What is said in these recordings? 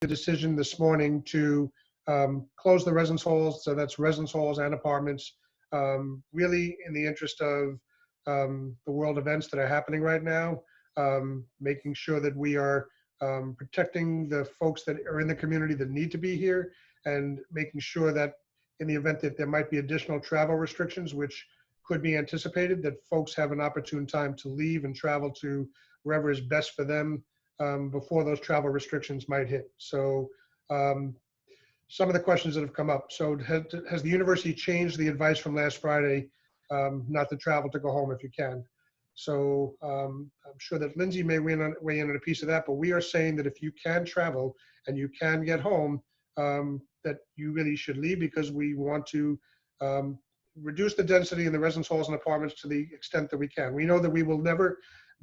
the decision this morning to close the residence halls, so that's residence halls and apartments, really in the interest of the world events that are happening right now, making sure that we are protecting the folks that are in the community that need to be here, and making sure that in the event that there might be additional travel restrictions, which could be anticipated, that folks have an opportune time to leave and travel to wherever is best for them before those travel restrictions might hit. So some of the questions that have come up. So has the university changed the advice from last Friday, not to travel, to go home if you can? So I'm sure that Lindsi may weigh in on a piece of that, but we are saying that if you can travel and you can get home, that you really should leave, because we want to reduce the density in the residence halls and apartments to the extent that we can. We know that we will never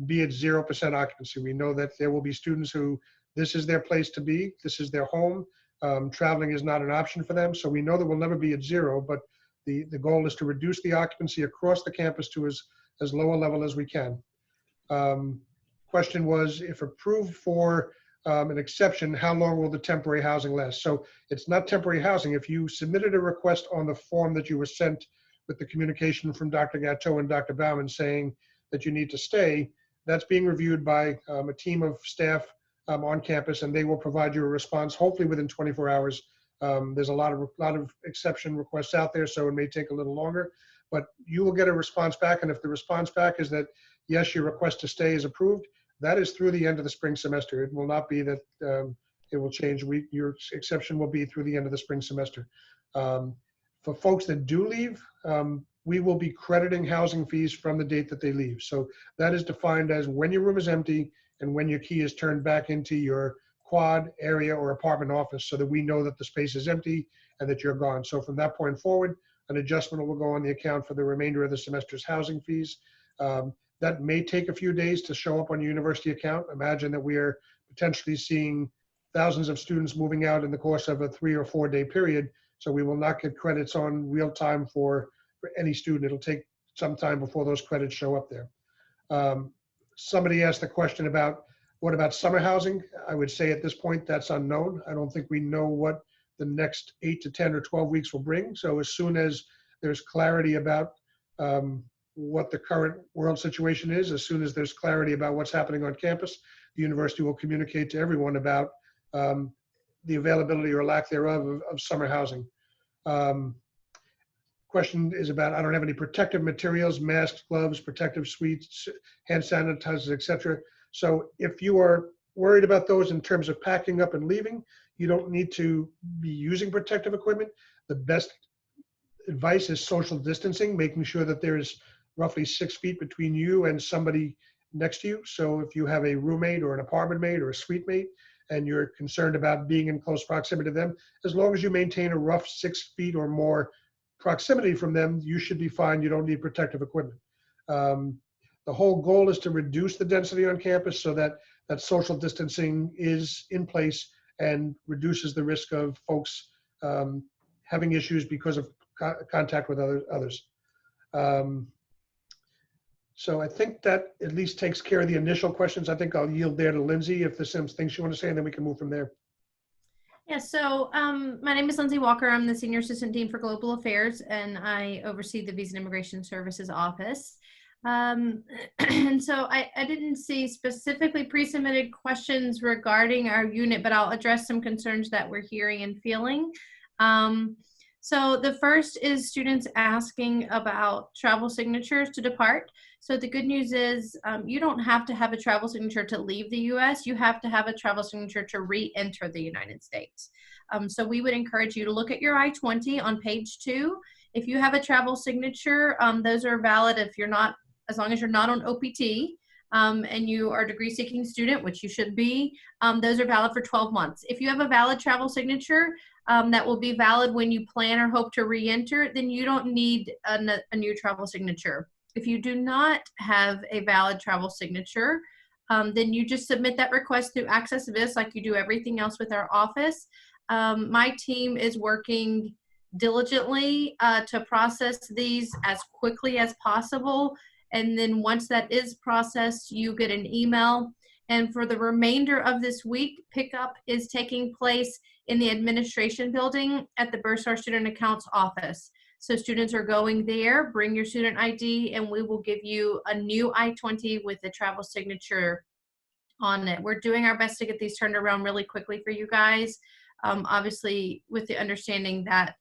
be at 0% occupancy. We know that there will be students who this is their place to be, this is their home. Traveling is not an option for them. So we know that we'll never be at zero, but the goal is to reduce the occupancy across the campus to as low a level as we can. Question was, if approved for an exception, how long will the temporary housing last? So it's not temporary housing. If you submitted a request on the form that you were sent with the communication from Dr. Gatto and Dr. Bauman saying that you need to stay, that's being reviewed by a team of staff on campus, and they will provide you a response hopefully within 24 hours. There's a lot of exception requests out there, so it may take a little longer, but you will get a response back. And if the response back is that yes, your request to stay is approved, that is through the end of the spring semester. It will not be that it will change. Your exception will be through the end of the spring semester. For folks that do leave, we will be crediting housing fees from the date that they leave. So that is defined as when your room is empty and when your key is turned back into your quad, area, or apartment office, so that we know that the space is empty and that you're gone. So from that point forward, an adjustment will go on the account for the remainder of the semester's housing fees. That may take a few days to show up on your university account. Imagine that we are potentially seeing thousands of students moving out in the course of a 3 or 4 day period. So we will not get credits on real time for any student. It'll take some time before those credits show up there. Somebody asked the question about, what about summer housing? I would say at this point, that's unknown. I don't think we know what the next 8 to 10 or 12 weeks will bring. So as soon as there's clarity about what the current world situation is, as soon as there's clarity about what's happening on campus, the university will communicate to everyone about the availability or lack thereof of summer housing. Question is about, I don't have any protective materials, masks, gloves, protective suites, hand sanitizers, etc. So if you are worried about those in terms of packing up and leaving, you don't need to be using protective equipment. The best advice is social distancing, making sure that there is roughly 6 feet between you and somebody next to you. So if you have a roommate or an apartment mate or a suite mate, and you're concerned about being in close proximity to them, as long as you maintain a rough 6 feet or more proximity from them, you should be fine. You don't need protective equipment. The whole goal is to reduce the density on campus so that that social distancing is in place and reduces the risk of folks having issues because of contact with others. So I think that at least takes care of the initial questions. I think I'll yield there to Lindsi if there's some things you want to say, and then we can move from there. Yeah, so my name is Lindsi Walker. I'm the Senior Assistant Dean for Global Affairs, and I oversee the Visa and Immigration Services Office. And so I didn't see specifically pre-submitted questions regarding our unit, but I'll address some concerns that we're hearing and feeling. So the first is students asking about travel signatures to depart. So the good news is you don't have to have a travel signature to leave the US. You have to have a travel signature to re-enter the United States. So we would encourage you to look at your I-20 on page 2. If you have a travel signature, those are valid if you're not, as long as you're not on OPT and you are a degree-seeking student, which you should be, those are valid for 12 months. If you have a valid travel signature that will be valid when you plan or hope to re-enter, then you don't need a new travel signature. If you do not have a valid travel signature, then you just submit that request through Access Vis like you do everything else with our office. My team is working diligently to process these as quickly as possible. And then once that is processed, you get an email And for the remainder of this week, pickup is taking place in the administration building at the Bursar Student Accounts office. So students are going there, bring your student ID, and we will give you a new I-20 with the travel signature on it. We're doing our best to get these turned around really quickly for you guys. Obviously, with the understanding that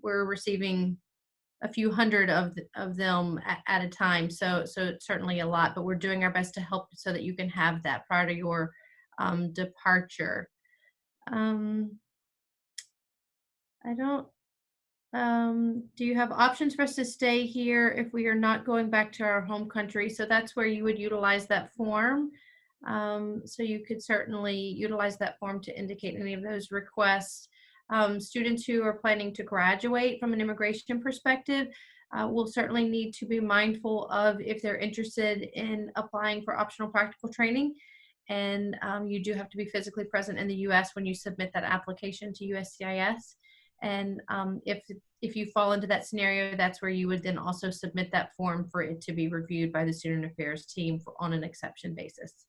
we're receiving a few hundred of them at a time. So it's certainly a lot, but we're doing our best to help so that you can have that prior to your departure. I don't, do you have options for us to stay here if we are not going back to our home country? So that's where you would utilize that form. So you could certainly utilize that form to indicate any of those requests. Students who are planning to graduate from an immigration perspective will certainly need to be mindful of if they're interested in applying for optional practical training. And you do have to be physically present in the U.S. when you submit that application to USCIS. And if you fall into that scenario, that's where you would then also submit that form for it to be reviewed by the Student Affairs team on an exception basis.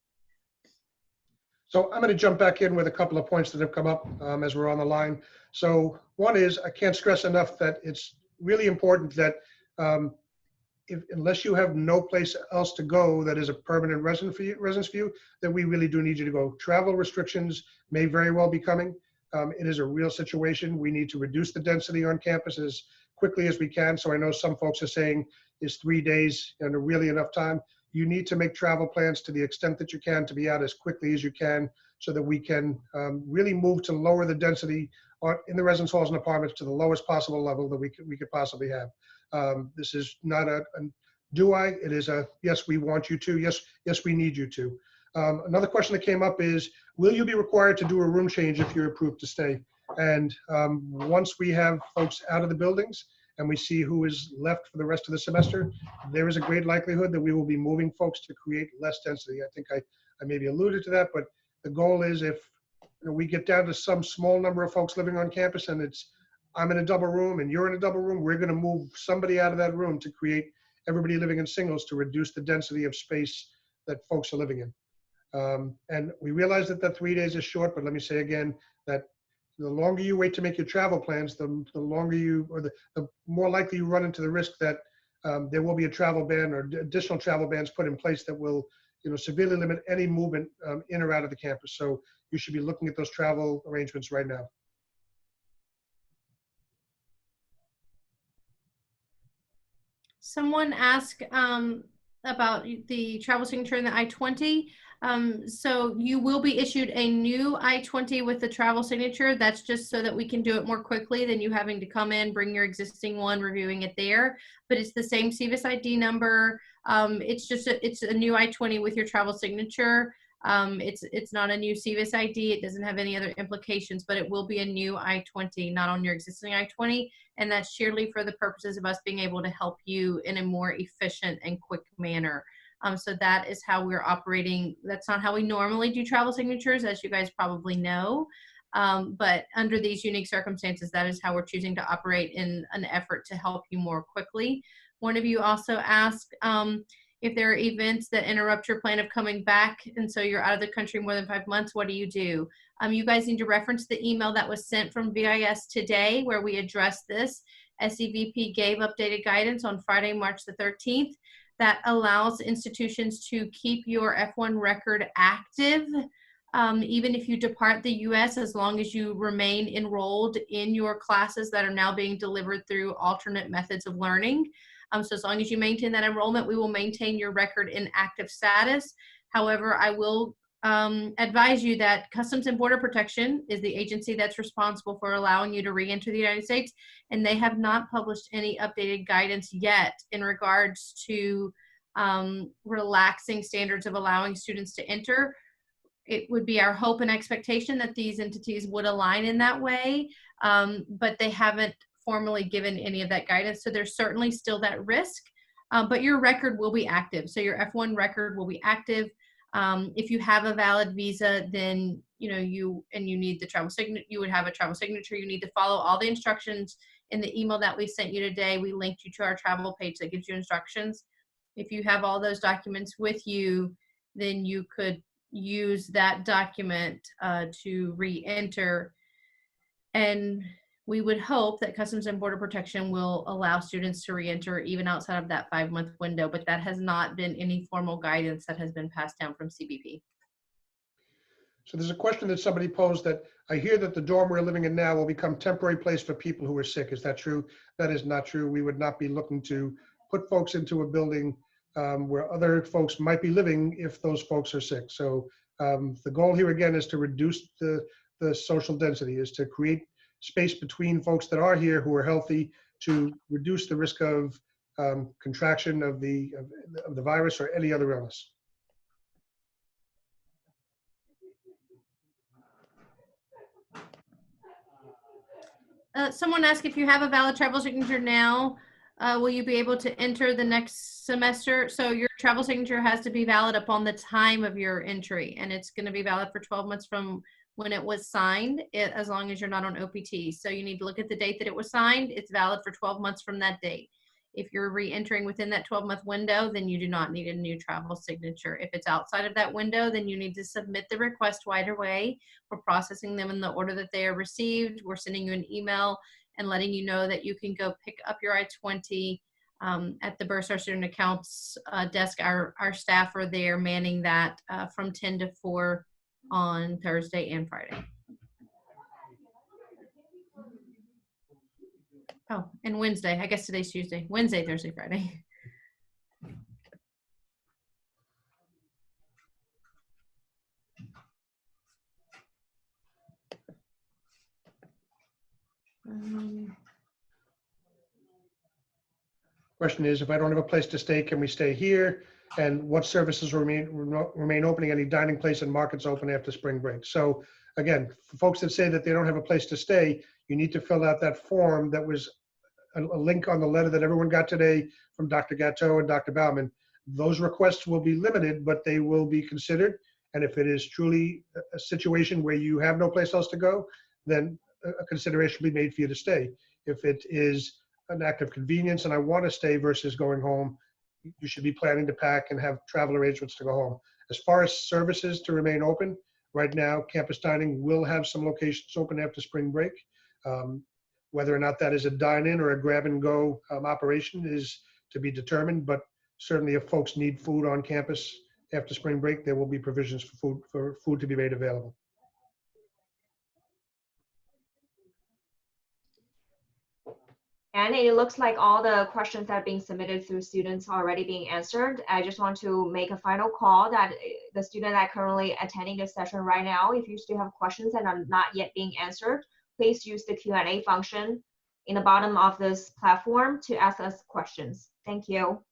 So I'm going to jump back in with a couple of points that have come up as we're on the line. So one is, I can't stress enough that it's really important that unless you have no place else to go that is a permanent residence for you, that we really do need you to go. Travel restrictions may very well be coming. It is a real situation. We need to reduce the density on campus as quickly as we can. So I know some folks are saying, is 3 days and really enough time? You need to make travel plans to the extent that you can to be out as quickly as you can so that we can really move to lower the density in the residence halls and apartments to the lowest possible level that we could possibly have. This is not a do I, it is a yes, we want you to, yes, we need you to. Another question that came up is, will you be required to do a room change if you're approved to stay? And once we have folks out of the buildings and we see who is left for the rest of the semester, there is a great likelihood that we will be moving folks to create less density. I think I maybe alluded to that, but the goal is if we get down to some small number of folks living on campus and I'm in a double room and you're in a double room, we're going to move somebody out of that room to create everybody living in singles to reduce the density of space that folks are living in. And we realize that 3 days is short, but let me say again that the longer you wait to make your travel plans, the longer the more likely you run into the risk that there will be a travel ban or additional travel bans put in place that will, severely limit any movement in or out of the campus. So you should be looking at those travel arrangements right now. Someone asked about the travel signature in the I-20. So you will be issued a new I-20 with the travel signature. That's just so that we can do it more quickly than you having to come in, bring your existing one, reviewing it there. But it's the same CVIS ID number. It's a new I-20 with your travel signature. It's not a new CVIS ID. It doesn't have any other implications, but it will be a new I-20, not on your existing I-20. And that's sheerly for the purposes of us being able to help you in a more efficient and quick manner. So that is how we're operating. That's not how we normally do travel signatures, as you guys probably know. But under these unique circumstances, that is how we're choosing to operate in an effort to help you more quickly. One of you also asked if there are events that interrupt your plan of coming back, and so you're out of the country more than 5 months, what do? You guys need to reference the email that was sent from VIS today where we addressed this. SEVP gave updated guidance on Friday, March the 13th that allows institutions to keep your F1 record active even if you depart the U.S., as long as you remain enrolled in your classes that are now being delivered through alternate methods of learning. So as long as you maintain that enrollment, we will maintain your record in active status. However, I will advise you that Customs and Border Protection is the agency that's responsible for allowing you to re-enter the United States, and they have not published any updated guidance yet in regards to relaxing standards of allowing students to enter. It would be our hope and expectation that these entities would align in that way, but they haven't formally given any of that guidance. So there's certainly still that risk, but your record will be active. So your F1 record will be active. If you have a valid visa, then you need the travel signature. You would have a travel signature. You need to follow all the instructions in the email that we sent you today. We linked you to our travel page that gives you instructions. If you have all those documents with you, then you could use that document to re-enter. And we would hope that Customs and Border Protection will allow students to re-enter even outside of that 5-month window, but that has not been any formal guidance that has been passed down from CBP. So there's a question that somebody posed that I hear that the dorm we're living in now will become temporary place for people who are sick. Is that true? That is not true. We would not be looking to put folks into a building where other folks might be living if those folks are sick. So the goal here again is to reduce the social density, is to create space between folks that are here who are healthy, to reduce the risk of contraction of the virus or any other illness. Someone asked if you have a valid travel signature now, will you be able to enter the next semester? So your travel signature has to be valid upon the time of your entry, and it's going to be valid for 12 months from when it was signed, as long as you're not on OPT. So you need to look at the date that it was signed. It's valid for 12 months from that date. If you're re-entering within that 12-month window, then you do not need a new travel signature. If it's outside of that window, then you need to submit the request right away. We're processing them in the order that they are received. We're sending you an email and letting you know that you can go pick up your I-20 at the Bursar Student Accounts desk. Our staff are there manning that from 10 to 4 on Thursday and Friday. Oh, and Wednesday. I guess today's Tuesday. Wednesday, Thursday, Friday. Question is, if I don't have a place to stay, can we stay here? And what services remain opening? Any dining place and markets open after spring break? So again, for folks that say that they don't have a place to stay, you need to fill out that form that was a link on the letter that everyone got today from Dr. Gatto and Dr. Bauman. Those requests will be limited, but they will be considered. And if it is truly a situation where you have no place else to go, then a consideration will be made for you to stay. If it is an act of convenience and I want to stay versus going home, you should be planning to pack and have travel arrangements to go home. As far as services to remain open, right now, campus dining will have some locations open after spring break. Whether or not that is a dine-in or a grab-and-go operation is to be determined, but certainly if folks need food on campus after spring break, there will be provisions for food to be made available. And it looks like all the questions that are being submitted through students are already being answered. I just want to make a final call that the student that currently attending this session right now, if you still have questions that are not yet being answered, please use the Q&A function in the bottom of this platform to ask us questions. Thank you.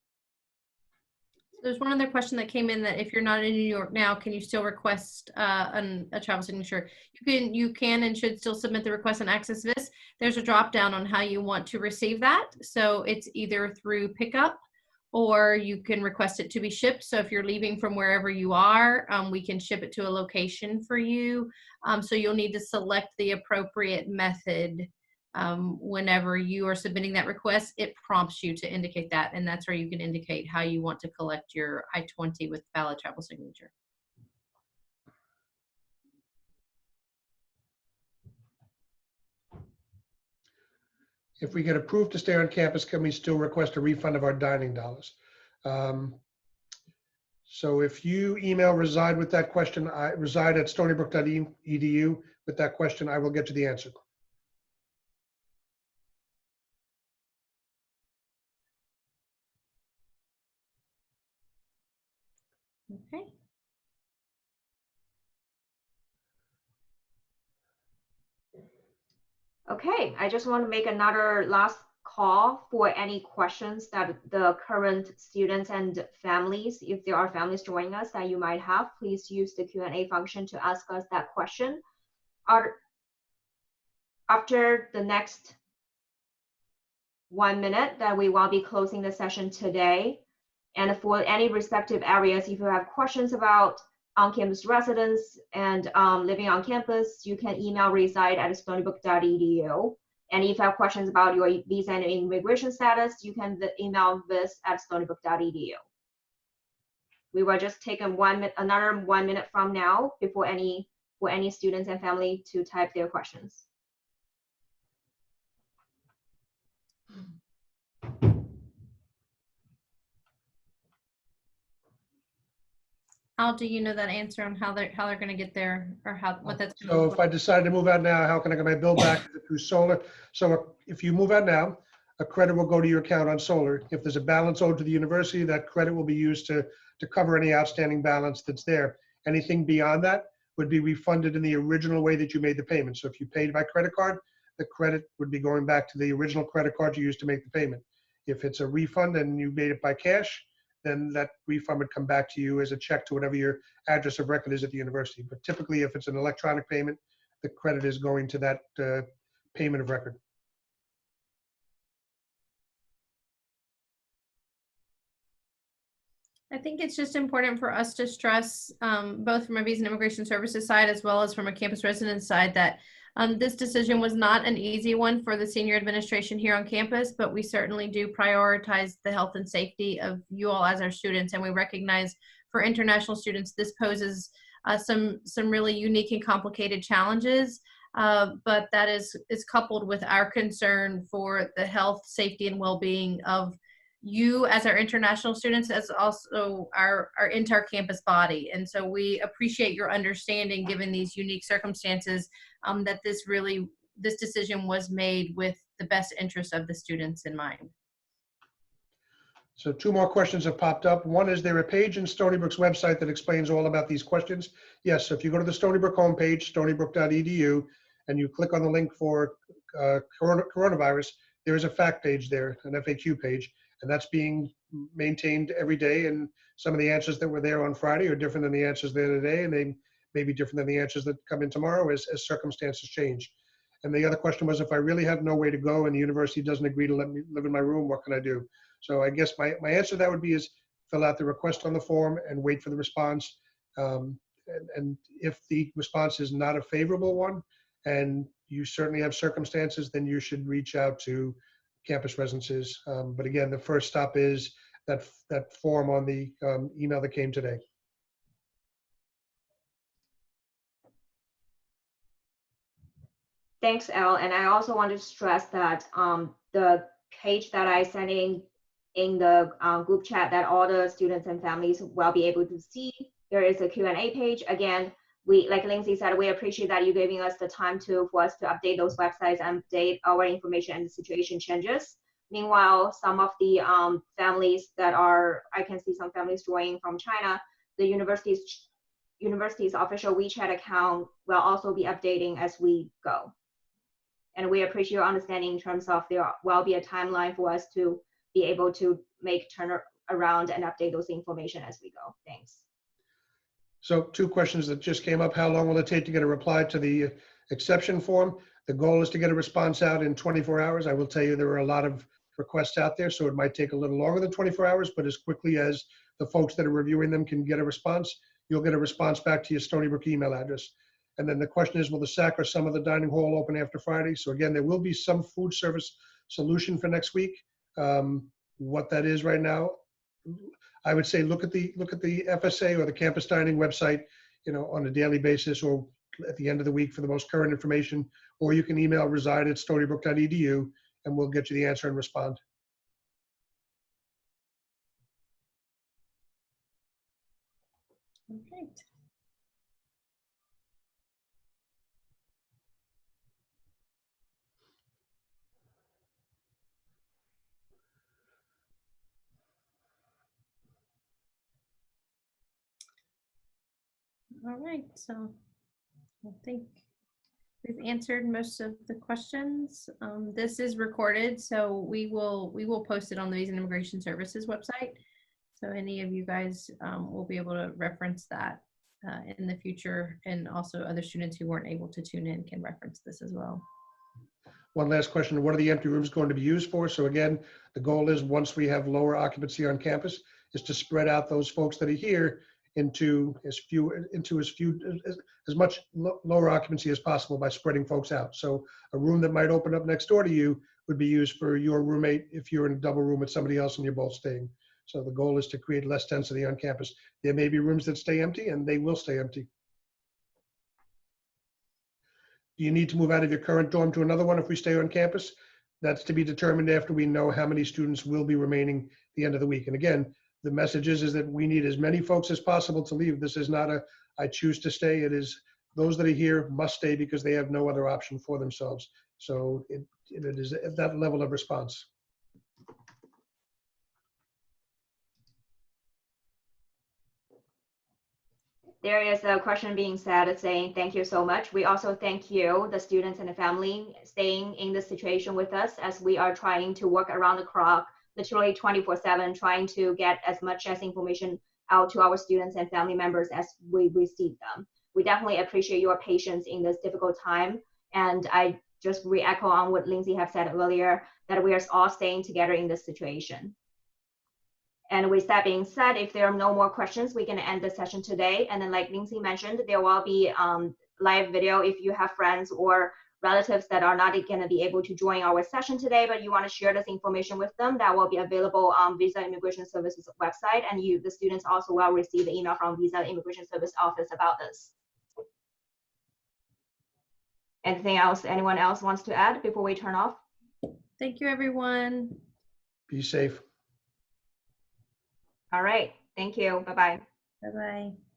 There's one other question that came in, that if you're not in New York now, can you still request a travel signature? You can and should still submit the request on Access This. There's a drop down on how you want to receive that. So it's either through pickup or you can request it to be shipped. So if you're leaving from wherever you are, we can ship it to a location for you. So you'll need to select the appropriate method. Whenever you are submitting that request, it prompts you to indicate that, and that's where you can indicate how you want to collect your I-20 with valid travel signature. If we get approved to stay on campus, can we still request a refund of our dining dollars? So if you email reside with that question, reside at stonybrook.edu with that question, I will get you the answer. Okay. Okay, I just want to make another last call for any questions that the current students and families, if there are families joining us that you might have, please use the Q&A function to ask us that question. After the next 1 minute that we will be closing the session today. And for any respective areas, if you have questions about on-campus residence and living on campus, you can email reside@stonybrook.edu. And if you have questions about your visa and immigration status, you can email this at stonybrook.edu. We will just take another 1 minute from now for any students and family to type their questions. Al, do you know that answer on how they're going to get there, or what that's going to So look if I like? decide to move out now, how can I get my bill back? Is it through solar? So if you move out now, a credit will go to your account on solar. If there's a balance owed to the university, that credit will be used to cover any outstanding balance that's there. Anything beyond that would be refunded in the original way that you made the payment. So if you paid by credit card, the credit would be going back to the original credit card you used to make the payment. If it's a refund and you made it by cash, then that refund would come back to you as a check to whatever your address of record is at the university. But typically, if it's an electronic payment, the credit is going to that payment of record. I think it's just important for us to stress, both from a Visa and Immigration Services side as well as from a campus residence side, that this decision was not an easy one for the senior administration here on campus, but we certainly do prioritize the health and safety of you all as our students. And we recognize for international students, this poses some really unique and complicated challenges, but that is coupled with our concern for the health, safety, and well-being of you as our international students, as also our entire campus body. And so we appreciate your understanding, given these unique circumstances, that this decision was made with the best interest of the students in mind. So 2 more questions have popped up. One, is there a page in Stony Brook's website that explains all about these questions? Yes, so if you go to the Stony Brook homepage, stonybrook.edu, and you click on the link for coronavirus, there is a fact page there, an FAQ page, and that's being maintained every day. And some of the answers that were there on Friday are different than the answers there today, and they may be different than the answers that come in tomorrow as circumstances change. And the other question was, if I really have no way to go and the university doesn't agree to let me live in my room, what can I do? So I guess my answer to that would be is fill out the request on the form and wait for the response. And if the response is not a favorable one, and you certainly have circumstances, then you should reach out to campus residences. But again, the first stop is that form on the email that came today. Thanks, Al. And I also want to stress that the page that I sent in the group chat that all the students and families will be able to see, there is a Q&A page. Again, like Lindsi said, we appreciate that you giving us the time for us to update those websites and update our information and the situation changes. Meanwhile, some of the families that I can see some families joining from China, the university's official WeChat account will also be updating as we go. And we appreciate your understanding in terms of there will be a timeline for us to be able to turn around and update those information as we go. Thanks. So 2 questions that just came up. How long will it take to get a reply to the exception form? The goal is to get a response out in 24 hours. I will tell you there are a lot of requests out there, so it might take a little longer than 24 hours, but as quickly as the folks that are reviewing them can get a response, you'll get a response back to your Stony Brook email address. And then the question is, will the SAC or some of the dining hall open after Friday? So again, there will be some food service solution for next week. What that is right now, I would say look at the FSA or the campus dining website, on a daily basis or at the end of the week for the most current information, or you can email reside@stonybrook.edu and we'll get you the answer and respond. Okay. All right, so I think we've answered most of the questions. This is recorded, so we will post it on the Visa and Immigration Services website. So any of you guys will be able to reference that in the future, and also other students who weren't able to tune in can reference this as well. One last question, what are the empty rooms going to be used for? So again, the goal is once we have lower occupancy on campus is to spread out those folks that are here into as much lower occupancy as possible by spreading folks out. So a room that might open up next door to you would be used for your roommate if you're in a double room with somebody else and you're both staying. So the goal is to create less density on campus. There may be rooms that stay empty, and they will stay empty. Do you need to move out of your current dorm to another one if we stay on campus? That's to be determined after we know how many students will be remaining at the end of the week. And again, the message is that we need as many folks as possible to leave. This is not a, I choose to stay. It is those that are here must stay because they have no other option for themselves. So it is at that level of response. There is a question being said saying, thank you so much. We also thank you, the students and the family, staying in this situation with us as we are trying to work around the clock, literally 24/7, trying to get as much as information out to our students and family members as we receive them. We definitely appreciate your patience in this difficult time. And I just re-echo on what Lindsi have said earlier, that we are all staying together in this situation. And with that being said, if there are no more questions, we can end the session today. And then like Lindsi mentioned, there will be live video if you have friends or relatives that are not going to be able to join our session today, but you want to share this information with them, that will be available on Visa Immigration Services website. And the students also will receive the email from Visa Immigration Service office about this. Anything else anyone else wants to add before we turn off? Thank you, everyone. Be safe. All right. Thank you. Bye-bye. Bye-bye.